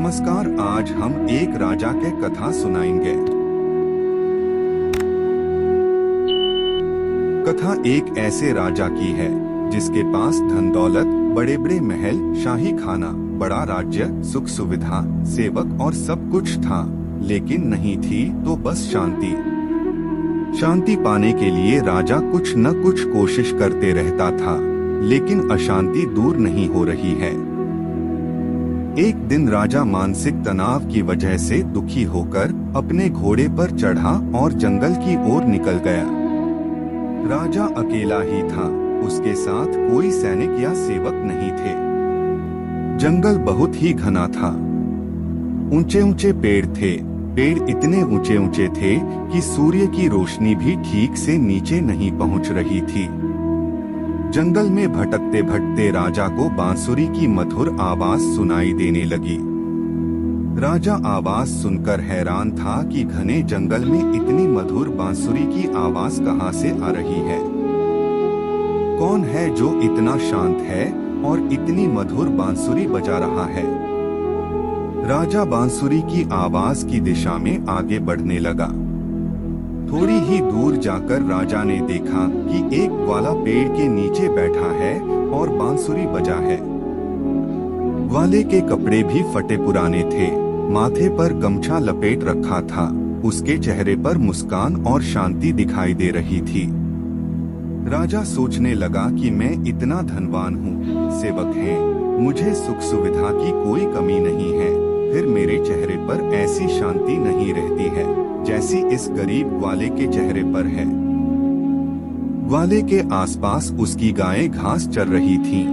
नमस्कार, आज हम एक राजा के कथा सुनाएंगे। कथा एक ऐसे राजा की है जिसके पास धन दौलत, बड़े बड़े महल, शाही खाना, बड़ा राज्य, सुख सुविधा, सेवक और सब कुछ था, लेकिन नहीं थी तो बस शांति। शांति पाने के लिए राजा कुछ न कुछ कोशिश करते रहता था, लेकिन अशांति दूर नहीं हो रही है। एक दिन राजा मानसिक तनाव की वजह से दुखी होकर अपने घोड़े पर चढ़ा और जंगल की ओर निकल गया। राजा अकेला ही था, उसके साथ कोई सैनिक या सेवक नहीं थे। जंगल बहुत ही घना था, ऊंचे ऊंचे पेड़ थे। पेड़ इतने ऊंचे ऊंचे थे कि सूर्य की रोशनी भी ठीक से नीचे नहीं पहुंच रही थी। जंगल में भटकते भटकते राजा को बांसुरी की मधुर आवाज सुनाई देने लगी। राजा आवाज सुनकर हैरान था कि घने जंगल में इतनी मधुर बांसुरी की आवाज कहां से आ रही है। कौन है जो इतना शांत है और इतनी मधुर बांसुरी बजा रहा है। राजा बांसुरी की आवाज की दिशा में आगे बढ़ने लगा। थोड़ी ही दूर जाकर राजा ने देखा कि एक ग्वाला पेड़ के नीचे बैठा है और बांसुरी बजा है। ग्वाले के कपड़े भी फटे पुराने थे, माथे पर गमछा लपेट रखा था। उसके चेहरे पर मुस्कान और शांति दिखाई दे रही थी। राजा सोचने लगा कि मैं इतना धनवान हूँ, सेवक हैं, मुझे सुख सुविधा की कोई कमी नहीं है, फिर मेरे चेहरे पर ऐसी शांति नहीं रहती है जैसी इस गरीब ग्वाले के चेहरे पर है। ग्वाले के आसपास उसकी गायें घास चर रही थीं।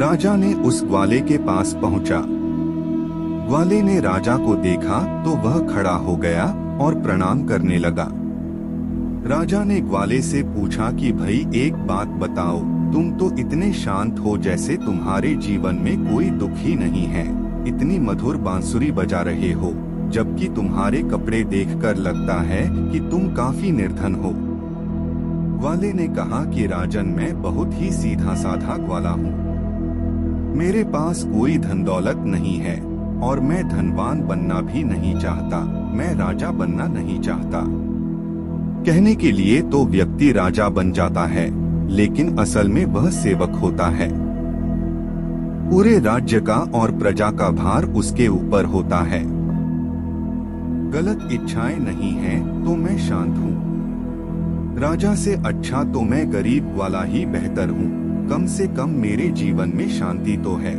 राजा ने उस ग्वाले के पास पहुंचा। ग्वाले ने राजा को देखा तो वह खड़ा हो गया और प्रणाम करने लगा। राजा ने ग्वाले से पूछा कि भाई एक बात बताओ, तुम तो इतने शांत हो जैसे तुम्हारे जीवन में कोई दुख ही नहीं है, इतनी मधुर बांसुरी बजा रहे हो, जबकि तुम्हारे कपड़े देखकर लगता है कि तुम काफी निर्धन हो। ग्वाले ने कहा कि राजन, मैं बहुत ही सीधा साधा ग्वाला हूँ। मेरे पास कोई धन दौलत नहीं है और मैं धनवान बनना भी नहीं चाहता, मैं राजा बनना नहीं चाहता। कहने के लिए तो व्यक्ति राजा बन जाता है, लेकिन असल में वह सेवक होता है। पूरे राज्य का और प्रजा का भार उसके ऊपर होता है। गलत इच्छाएं नहीं हैं तो मैं शांत हूँ। राजा से अच्छा तो मैं गरीब वाला ही बेहतर हूँ, कम से कम मेरे जीवन में शांति तो है।